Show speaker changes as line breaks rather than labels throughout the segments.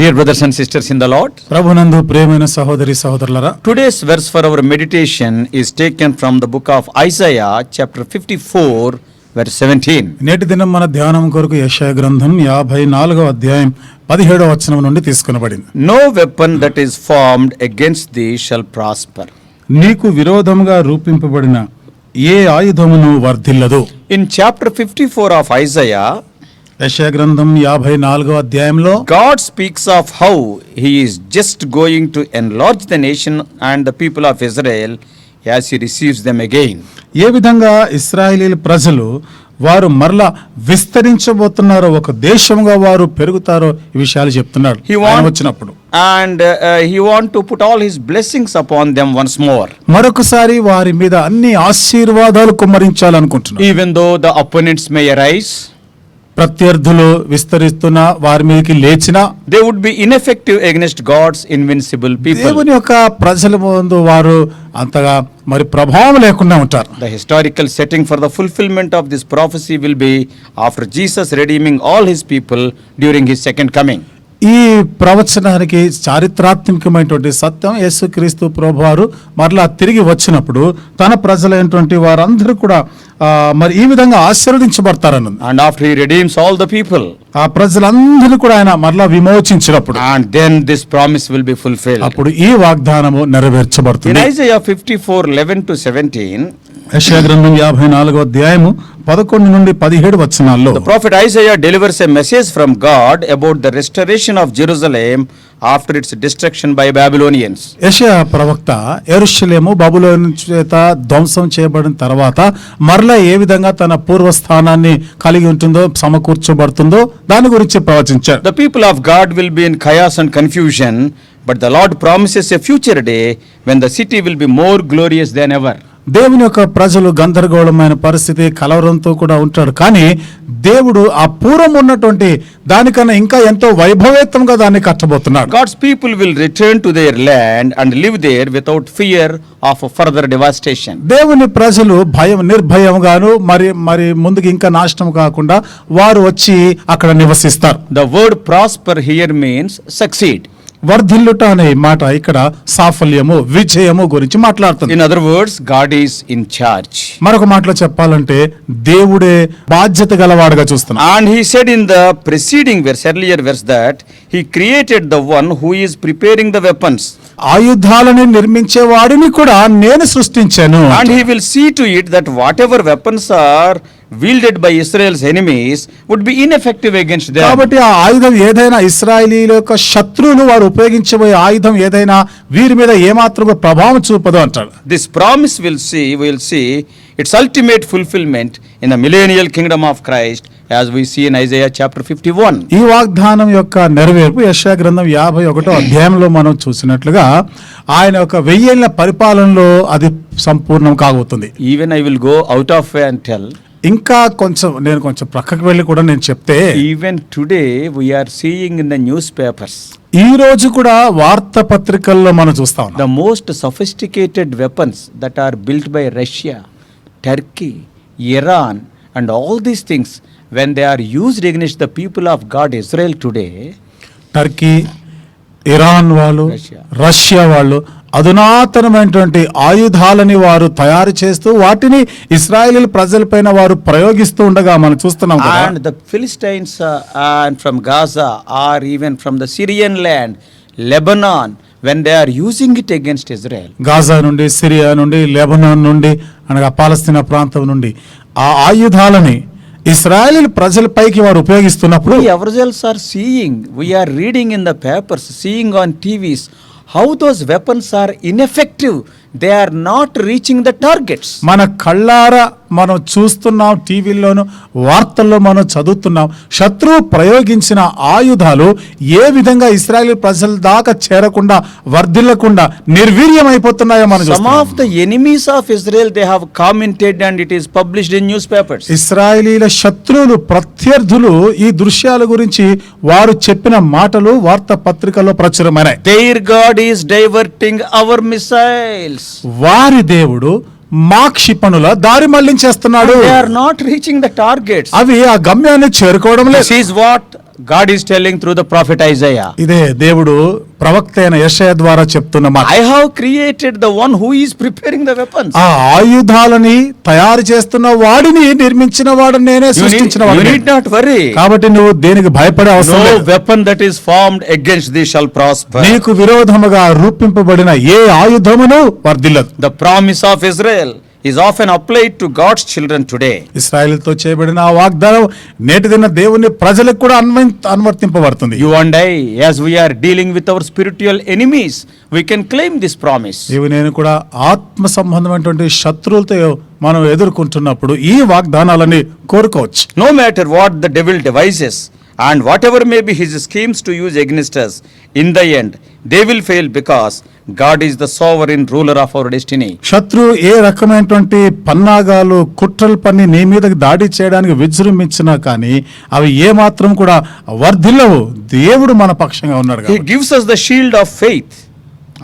Dear brothers and sisters in the Lord,
ప్రభునందు ప్రియమైన సహోదరి సహోదరులారా,
today's verse for our meditation is taken from the book of Isaiah chapter 54 verse 17.
నేటి దినం మన ధ్యానం కొరకు యెషయా గ్రంథం 54వ అధ్యాయం 17వ వచనం నుండి తీసుకొనబడింది.
No weapon that is formed against thee shall prosper.
నీకు విరోధముగా రూపింపబడిన ఏ ఆయుధమును వర్ధిల్లదు.
In chapter 54 of Isaiah,
యెషయా గ్రంథం 54వ అధ్యాయంలో
God speaks of how he is just going to enlarge the nation and the people of Israel as he receives them again.
ఏ విధంగా ఇశ్రాయేలీయుల ప్రజలు వారు మరలా విస్తరించబోతున్నారో, ఒక దేశంగా వారు పెరుగుతారో ఈ విషయాలు చెప్తున్నాడు ఆయన వచ్చినప్పుడు.
And he want to put all his blessings upon them once more.
మరొకసారి వారి మీద అన్ని ఆశీర్వాదాలు కుమ్మరించాలనుకుంటున్నారు.
Even though the opponents may arise,
ప్రత్యర్థులు విస్తరిస్తున్న వారి మీదకి లేచిన
they would be ineffective against God's invincible people.
దేవుని యొక్క ప్రజల ముందు వారు అంతగా మరి ప్రభావం లేకుండా ఉంటారు.
The historical setting for the fulfillment of this prophecy will be after Jesus redeeming all his people during his second coming.
ఈ ప్రవచనానికి చారిత్రాత్మకమైనటువంటి సత్యం, యేసుక్రీస్తు ప్రభువారు మరలా తిరిగి వచ్చినప్పుడు తన ప్రజలైనటువంటి వారందరూ కూడా మరి ఈ విధంగా ఆశీర్వదించబడతారన్నది.
And after he redeems all the people,
ఆ ప్రజలందరినీ కూడా ఆయన మరలా విమోచించినప్పుడు,
and then this promise will be fulfilled.
అప్పుడు ఈ వాగ్దానము నెరవేర్చబడుతుంది.
In Isaiah 54:11 to 17,
యెషయా గ్రంథం 54వ అధ్యాయము 11 నుండి 17 వచనాల్లో
the prophet Isaiah delivers a message from God about the restoration of Jerusalem after its destruction by Babylonians.
యెషయా ప్రవక్త యెరూషలేము బబులోను చేత ధ్వంసం చేయబడిన తర్వాత మరలా ఏ విధంగా తన పూర్వస్థానాన్ని కలిగి ఉంటుందో, సమకూర్చబడుతుందో దాని గురించి ప్రవచించారు.
The people of God will be in chaos and confusion, but the Lord promises a future day when the city will be more glorious than ever.
దేవుని యొక్క ప్రజలు గందరగోళమైన పరిస్థితి, కలవరంతో కూడా ఉంటాడు. కానీ దేవుడు ఆ పూర్వం ఉన్నటువంటి దానికన్నా ఇంకా ఎంతో వైభవేతంగా దాన్ని కట్టబోతున్నాడు.
God's people will return to their land and live there without fear of further devastation.
దేవుని ప్రజలు నిర్భయంగాను మరి ముందుకు ఇంకా నాశనం కాకుండా వారు వచ్చి అక్కడ నివసిస్తారు.
The word prosper here means succeed.
వర్ధిల్లుట అనే మాట ఇక్కడ సాఫల్యము, విజయము గురించి మాట్లాడుతుంది.
In other words, God is in charge.
మరొక మాటలో చెప్పాలంటే దేవుడే బాధ్యత గలవాడుగా చూస్తున్నాడు.
And he said in the preceding verse, earlier verse, that he created the one who is preparing the weapons.
ఆయుధాలను నిర్మించే వాడిని కూడా నేను సృష్టించాను.
And he will see to it that whatever weapons are wielded by Israel's enemies would be ineffective against them.
కాబట్టి ఆ ఆయుధం ఏదైనా, ఇశ్రాయేలీయుల యొక్క శత్రువులు వారు ఉపయోగించబోయే ఆయుధం ఏదైనా వీరి మీద ఏమాత్రం ప్రభావం చూపదు అంటాడు.
This promise we will see its ultimate fulfillment in the millennial kingdom of Christ, as we see in Isaiah chapter 51.
ఈ వాగ్దానం యొక్క నెరవేర్పు యెషయా గ్రంథం 51వ అధ్యాయంలో మనం చూసినట్లుగా ఆయన యొక్క 1000 ఏళ్ల పరిపాలనలో అది సంపూర్ణం కాబోతుంది.
Even I will go out of way and tell,
ఇంకా నేను కొంచెం ప్రక్కకు వెళ్ళి కూడా నేను చెప్తే,
even today we are seeing in the newspapers,
ఈ రోజు కూడా వార్తాపత్రికల్లో మనం చూస్తా ఉన్నాం,
the most sophisticated weapons that are built by Russia, Turkey, Iran and all these things, when they are used against the people of God Israel today,
Turkey, Iran వాళ్ళు, Russia వాళ్ళు అధునాతనమైనటువంటి ఆయుధాలని వారు తయారు చేస్తూ వాటిని ఇశ్రాయేలు ప్రజలపైన వారు ప్రయోగిస్తూ ఉండగా మనం చూస్తున్నాం.
And the Philistines and from Gaza or even from the Syrian land, Lebanon, when they are using it against Israel,
Gaza నుండి, సిరియా నుండి, లెబనాన్ నుండి అనగా పాలస్తీనా ప్రాంతం నుండి ఆ ఆయుధాలని ఇశ్రాయేలు ప్రజలపైకి వారు ఉపయోగిస్తున్నప్పుడు,
we ourselves are seeing, we are reading in the papers, seeing on TVs how those weapons are ineffective. They are not reaching the targets.
మన కళ్ళారా మనం చూస్తున్నాం, టీవీల్లోను వార్తల్లో మనం చదువుతున్నాం. శత్రువు ప్రయోగించిన ఆయుధాలు ఏ విధంగా ఇశ్రాయేలు ప్రజల దాకా చేరకుండా, వర్ధిల్లకుండా నిర్వీర్యమైపోతున్నాయో మనం చూస్తున్నాం.
Some of the enemies of Israel, they have commented and it is published in newspapers.
ఇశ్రాయేలీల శత్రువులు, ప్రత్యర్థులు ఈ దృశ్యాల గురించి వారు చెప్పిన మాటలు వార్తాపత్రికల్లో ప్రచురమైనాయి.
Their God is diverting our missiles.
వారి దేవుడు మా క్షిపణుల దారి మళ్లించేస్తున్నాడు.
They are not reaching the targets.
అవి ఆ గమ్యాన్ని చేరుకోవడం లేదు.
This is what God is telling through the prophet Isaiah,
ఇదే దేవుడు ప్రవక్త అయిన యెషయా ద్వారా చెప్తున్న మాట.
I have created the one who is preparing the weapons.
ఆ ఆయుధాలని తయారు చేస్తున్న వాడిని నిర్మించిన వాడు నేనే, సృష్టించిన
You
వాడిని.
need not worry.
కాబట్టి నువ్వు దేనికి భయపడే అవసరం
No
లేదు.
weapon that is formed against thee shall prosper.
నీకు విరోధముగా రూపింపబడిన ఏ ఆయుధమును వర్ధిల్లదు.
The promise of Israel is often applied to God's children today.
ఇశ్రాయేలుతో చేయబడిన ఆ వాగ్దానం నేటి దిన దేవుని ప్రజలకు కూడా అనువర్తింపబడుతుంది.
You and I, as we are dealing with our spiritual enemies, we can claim this promise.
ఇవి నేను కూడా ఆత్మ సంబంధమైనటువంటి శత్రువులతో మనం ఎదుర్కొంటున్నప్పుడు ఈ వాగ్దానాలని కోరుకోవచ్చు.
No matter what the devil devises and whatever may be his schemes to use against us, in the end they will fail because God is the sovereign ruler of our destiny.
శత్రు ఏ రకమైనటువంటి పన్నాగాలు కుట్రలు పన్ని నీ మీదకి దాడి చేయడానికి విజృంభించినా కానీ అవి ఏ మాత్రం కూడా వర్ధిల్లవు. దేవుడు మన పక్షంగా ఉన్నాడు
He
కాబట్టి.
gives us the shield of faith,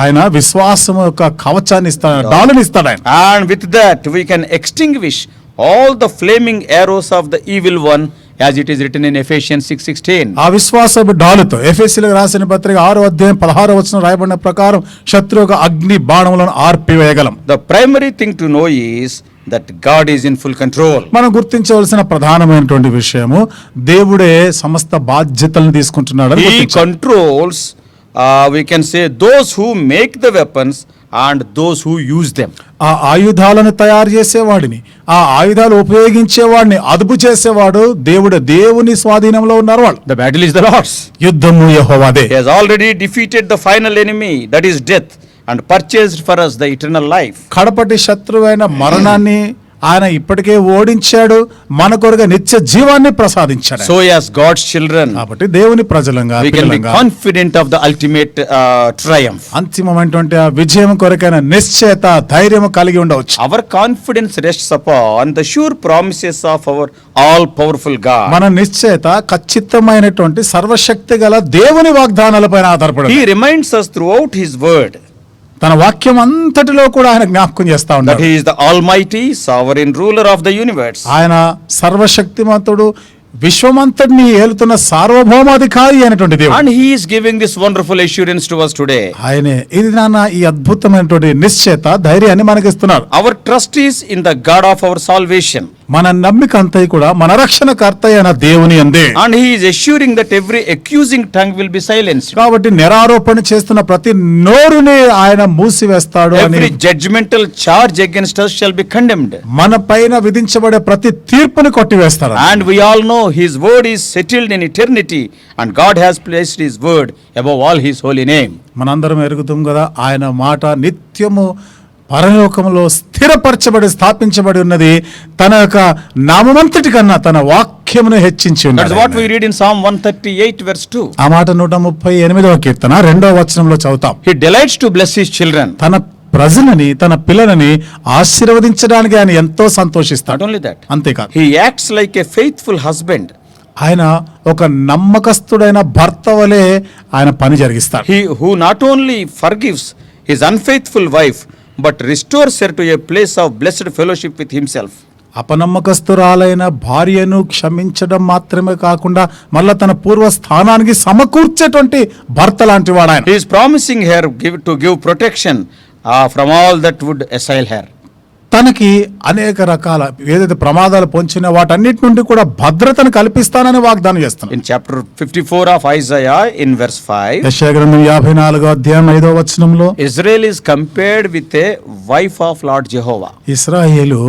ఆయన విశ్వాసం యొక్క కవచాన్ని ఇస్తాడు, డాలుని ఇస్తాడు ఆయన.
and with that we can extinguish all the flaming arrows of the evil one, as it is written in Ephesians 6:16.
ఆ విశ్వాసపు డాలుతో ఎఫెసీయులకు రాసిన పత్రిక 6వ అధ్యాయం 16వ వచనం రాయబడిన ప్రకారం శత్రు యొక్క అగ్ని బాణములను ఆర్పివేయగలం.
The primary thing to know is that God is in full control.
మనం గుర్తించవలసిన ప్రధానమైనటువంటి విషయము దేవుడే సమస్త బాధ్యతలను తీసుకుంటున్నాడు.
He controls, we can say, those who make the weapons and those who use them.
ఆ ఆయుధాలను తయారు చేసేవాడిని, ఆ ఆయుధాలు ఉపయోగించేవాడిని అదుపు చేసేవాడు దేవుడు. దేవుని స్వాధీనంలో ఉన్నారు వాళ్ళు.
The battle is the Lord's.
యుద్ధము యెహోవాదే.
He has already defeated the final enemy, that is death, and purchased for us the eternal life.
కడపటి శత్రువైన మరణాన్ని ఆయన ఇప్పటికే ఓడించాడు, మన కొరకు నిత్య జీవాన్ని ప్రసాదించాడు.
So as God's children,
కాబట్టి దేవుని ప్రజలంగా
we can be
పిల్లలంగా
confident of the ultimate triumph.
అంతిమమైనటువంటి ఆ విజయం కొరకైన నిశ్చయత ధైర్యము కలిగి ఉండవచ్చు.
Our confidence rests upon the sure promises of our all-powerful God.
మన నిశ్చయత ఖచ్చితమైనటువంటి సర్వశక్తి గల దేవుని వాగ్దానాలపైన ఆధారపడి
He reminds us throughout His word
తన వాక్యం అంతటిలో కూడా ఆయన జ్ఞాపకం చేస్తా
that
ఉన్నాడు.
He is the almighty, sovereign ruler of the universe.
ఆయన సర్వశక్తిమంతుడు, విశ్వమంతటిని ఏలుతున్న సార్వభౌమాధికారి అయినటువంటి దేవుడు.
And He is giving this wonderful assurance to us today.
ఆయనే ఇది నాన్న ఈ అద్భుతమైనటువంటి నిశ్చయత ధైర్యాన్ని మనకిస్తున్నారు.
Our trust is in the God of our salvation.
మన నమ్మిక అంతా కూడా మన రక్షణకర్త అయిన దేవుని అందే.
And He is assuring that every accusing tongue will be silenced.
కాబట్టి నిరారోపణ చేస్తున్న ప్రతి నోరుని ఆయన మూసివేస్తాడు అని,
Every judgmental charge against us shall be condemned.
మన పైన విధించబడే ప్రతి తీర్పుని కొట్టివేస్తాడు.
And we all know His word is settled in eternity, and God has placed His word above all His holy name.
మనందరం ఎరుగుతాం కదా, ఆయన మాట నిత్యము పరలోకములో స్థిరపరచబడి స్థాపించబడి ఉన్నది. తన యొక్క నామమంతటి కన్నా తన వాక్యమును హెచ్చించి
That's
ఉన్నాడు.
what we read in Psalm 138 verse 2.
ఆ మాట 138వ కీర్తన 2వ వచనంలో చదువుతాం.
He delights to bless His children.
తన ప్రజలని, తన పిల్లలని ఆశీర్వదించడానికి ఆయన ఎంతో సంతోషిస్తాడు.
Not only that,
అంతేకాదు,
He acts like a faithful husband.
ఆయన ఒక నమ్మకస్తుడైన భర్త వలె ఆయన పని జరిగిస్తాడు.
He who not only forgives his unfaithful wife, but restores her to a place of blessed fellowship with Himself.
అపనమ్మకస్తురాలైన భార్యను క్షమించడం మాత్రమే కాకుండా మళ్ళా తన పూర్వ స్థానానికి సమకూర్చేటువంటి భర్త లాంటి వాడు ఆయన.
He is promising her to give protection from all that would assail her.
తనకి అనేక రకాల ఏదైతే ప్రమాదాలు పొంచిన వాటన్నిటి నుండి కూడా భద్రతను కల్పిస్తానని వాగ్దానం చేస్తున్నాడు.
In chapter 54 of Isaiah, in verse 5,
యెషయా గ్రంథం 54వ అధ్యాయం 5వ వచనంలో
Israel is compared with a wife of Lord Jehovah.
ఇశ్రాయేలు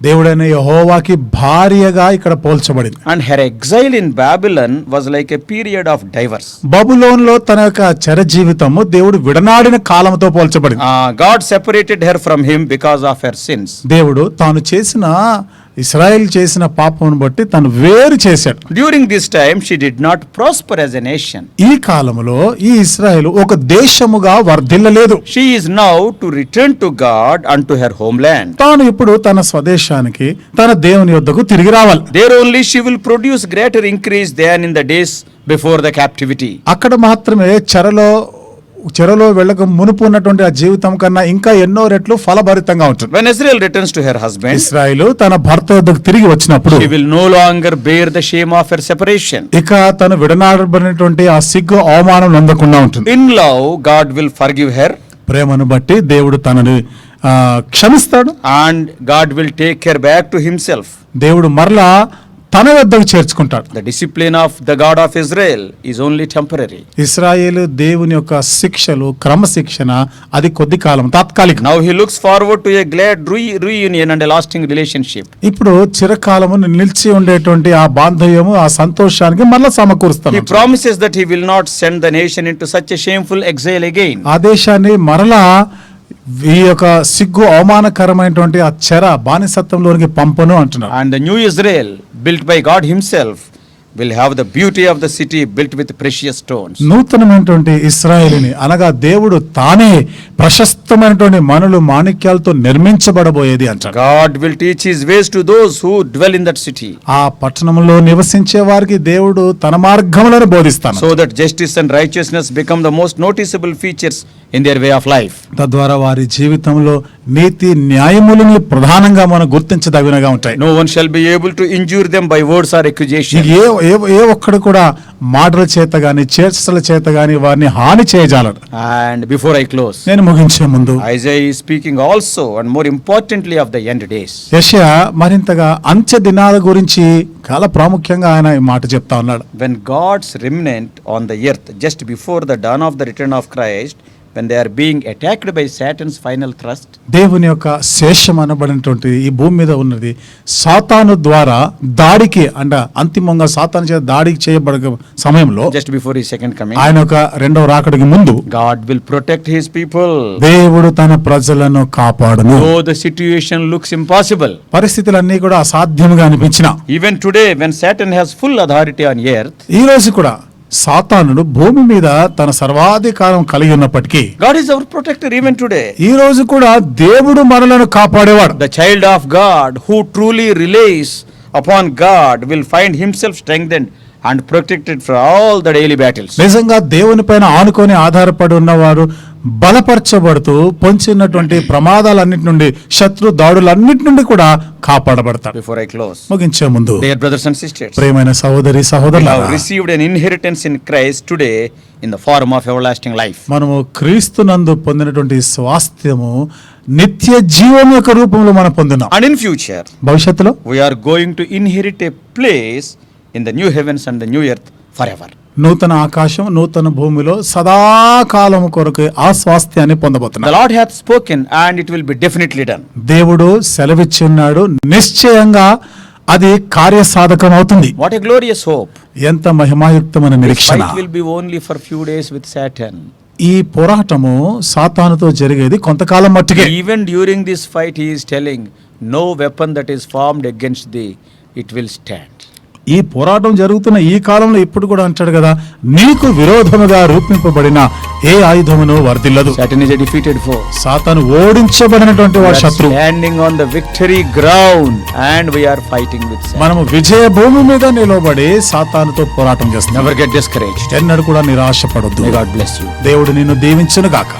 దేవుడైన యెహోవాకి భార్యగా ఇక్కడ పోల్చబడింది.
And her exile in Babylon was like a period of divorce.
బబులోన్లో తన యొక్క చెర జీవితము దేవుడు విడనాడిన కాలంతో పోల్చబడింది.
God separated her from him because of her sins.
దేవుడు తాను చేసిన ఇశ్రాయేల్ చేసిన పాపమును బట్టి తను వేరు చేశాడు.
During this time she did not prosper as a nation.
ఈ కాలంలో ఈ ఇశ్రాయేలు ఒక దేశముగా వర్ధిల్లలేదు.
She is now to return to God and to her homeland.
తాను ఇప్పుడు తన స్వదేశానికి, తన దేవుని యొద్దకు తిరిగి రావాలి.
There only she will produce greater increase than in the days before the captivity.
అక్కడ మాత్రమే చెరలో చెరలో వెళ్ళక మునుపు ఉన్నటువంటి ఆ జీవితం కన్నా ఇంకా ఎన్నో రెట్లు ఫలభరితంగా ఉంటుంది.
When Israel returns to her husband,
ఇశ్రాయేలు తన భర్త వద్దకు తిరిగి వచ్చినప్పుడు
she will no longer bear the shame of her separation.
ఇక తను విడనాడబడినటువంటి ఆ సిగ్గు అవమానం నొందకుండా ఉంటుంది.
In love, God will forgive her,
ప్రేమను బట్టి దేవుడు తనని క్షమిస్తాడు.
and God will take her back to himself.
దేవుడు మరలా తన వద్దకు చేర్చుకుంటాడు.
The discipline of the God of Israel is only temporary.
ఇశ్రాయేలు దేవుని యొక్క శిక్షలు క్రమశిక్షణ అది కొద్ది కాలం తాత్కాలికం.
Now he looks forward to a glad reunion and a lasting relationship.
ఇప్పుడు చిరకాలము నిలిచి ఉండేటువంటి ఆ బాంధవ్యము ఆ సంతోషానికి మరలా సమకూరుస్తాడు.
He promises that he will not send the nation into such a shameful exile again.
ఆ దేశాన్ని మరలా ఈ యొక్క సిగ్గు అవమానకరమైనటువంటి ఆ చెర బానిసత్వంలోనికి పంపను అంటున్నాడు.
And the new Israel built by God himself will have the beauty of the city built with precious stones.
నూతనమైనటువంటి ఇశ్రాయేలుని అనగా దేవుడు తానే ప్రశస్తమైనటువంటి మనులు మాణిక్యాలతో నిర్మించబడబోయేది అంటాడు.
God will teach his ways to those who dwell in that city.
ఆ పట్టణంలో నివసించే వారికి దేవుడు తన మార్గములను బోధిస్తాడు.
So that justice and righteousness become the most noticeable features in their way of life.
తద్వారా వారి జీవితంలో నీతి న్యాయములను ప్రధానంగా మనం గుర్తించదగినగా ఉంటాయి.
No one shall be able to injure them by words or accusations.
ఏ ఒక్కడు కూడా మాటల చేత గాని చేష్టల చేత గాని వారిని హాని చేయజాలడు.
And before I close,
నేను ముగించే ముందు
Isaiah is speaking also and more importantly of the end days.
యెషయా మరింతగా అంత్య దినాల గురించి చాలా ప్రాముఖ్యంగా ఆయన ఈ మాట చెప్తా ఉన్నాడు.
When God's remnant on the earth just before the dawn of the return of Christ, when they are being attacked by Satan's final thrust,
దేవుని యొక్క శేషం అనబడినటువంటి ఈ భూమి మీద ఉన్నది సాతాను ద్వారా దాడికి అంటే అంతిమంగా సాతాను చేత దాడికి చేయబడే సమయంలో
just before his second coming,
ఆయన యొక్క రెండవ రాకడికి ముందు
God will protect his people.
దేవుడు తన ప్రజలను కాపాడును.
Though the situation looks impossible,
పరిస్థితులన్నీ కూడా అసాధ్యంగా అనిపించిన
even today when Satan has full authority on earth,
ఈ రోజు కూడా సాతానుడు భూమి మీద తన సర్వాధికారం కలిగి ఉన్నప్పటికీ
God is our protector even today.
ఈ రోజు కూడా దేవుడు మనలను కాపాడేవాడు.
The child of God who truly relies upon God will find himself strengthened and protected for all the daily battles.
నిజంగా దేవుని పైన ఆనుకొని ఆధారపడి ఉన్నవారు బలపరచబడుతూ పొంచినటువంటి ప్రమాదాలన్నిటి నుండి శత్రు దాడులన్నిటి నుండి కూడా కాపాడబడతారు.
Before I close,
ముగించే ముందు
dear brothers and sisters,
ప్రియమైన సహోదరి
we have
సహోదరులారా,
received an inheritance in Christ today in the form of everlasting life.
మనము క్రీస్తునందు పొందినటువంటి స్వాస్థ్యము నిత్య జీవం యొక్క రూపంలో మనం పొందినాం.
And in future,
భవిష్యత్తులో
we are going to inherit a place in the new heavens and the new earth forever.
నూతన ఆకాశం నూతన భూమిలో సదాకాలము కొరకు ఆ స్వాస్థ్యాన్ని
The
పొందబోతున్నాం.
Lord hath spoken and it will be definitely done.
దేవుడు సెలవిచ్చి ఉన్నాడు, నిశ్చయంగా అది కార్యసాధకం అవుతుంది.
What a glorious hope.
ఎంత మహిమాయుక్తమైన
This
నిరీక్షణ.
fight will be only for few days with Satan.
ఈ పోరాటము సాతానుతో జరిగేది కొంతకాలం మట్టుకే.
Even during this fight he is telling, no weapon that is formed against thee, it will stand.
ఈ పోరాటం జరుగుతున్న ఈ కాలంలో ఇప్పుడు కూడా అంటాడు కదా, నీకు విరోధముగా రూపింపబడిన ఏ ఆయుధమును వర్ధిల్లదు.
Satan is a defeated foe.
సాతాను ఓడించబడినటువంటి
We
వాడు
are
శత్రువు.
standing on the victory ground and we are fighting with Satan.
మనము విజయ భూమి మీద నిలబడి సాతానుతో పోరాటం చేస్తున్నాం.
Never get discouraged.
ఎన్నడూ కూడా నిరాశపడొద్దు.
May God bless you.
దేవుడు నిన్ను దీవించును గాక.